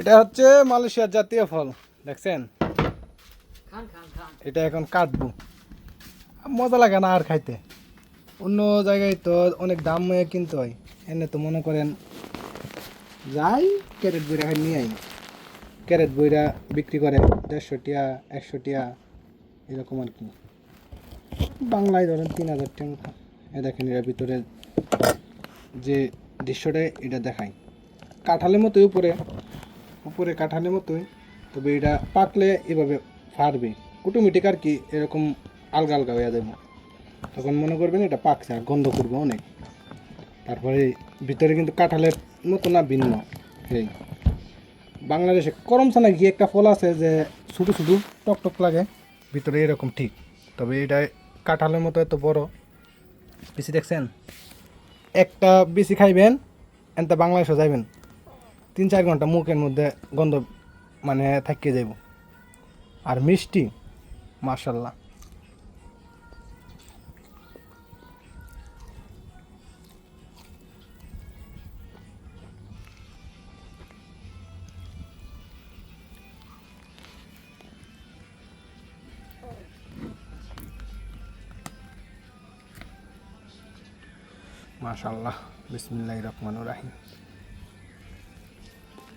এটা হচ্ছে মালয়েশিয়ার জাতীয় ফল, দেখছেন? এটা এখন কাটবো, মজা লাগে না আর খাইতে। অন্য জায়গায় তো অনেক দাম কিনতে হয়, এনে তো মনে করেন যাই ক্যারেট বইরা নিয়ে আই, ক্যারেট বইরা বিক্রি করে 150 টিয়া 100 টিয়া এরকম আর কি। বাংলায় ধরেন 3000 টাকা মতো। এ দেখেন এর ভিতরে যে দৃশ্যটা এটা দেখায় কাঁঠালের মতোই, উপরে উপরে কাঁঠালের মতোই, তবে এটা পাকলে এভাবে ফাড়বে অটোমেটিক আর কি, এরকম আলগা আলগা হয়ে যাবে। তখন মনে করবেন এটা পাকছে, আর গন্ধ করবে অনেক। তারপরে ভিতরে কিন্তু কাঁঠালের মতো না, ভিন্ন। এই বাংলাদেশে করমচা কি একটা ফল আছে যে ছোটো ছোটো টক টক লাগে, ভিতরে এরকম ঠিক, তবে এটা কাঁঠালের মতো এত বড়। বেশি দেখছেন, একটা বেশি খাইবেন এনতে বাংলাদেশে যাইবেন 3-4 ঘন্টা মুখের মধ্যে গন্ধ মানে থাকিয়ে যাইব। আর মিষ্টি মাশাল্লাহ। মাশাল্লাহ, বিসমিল্লাহির রহমানির রহিম।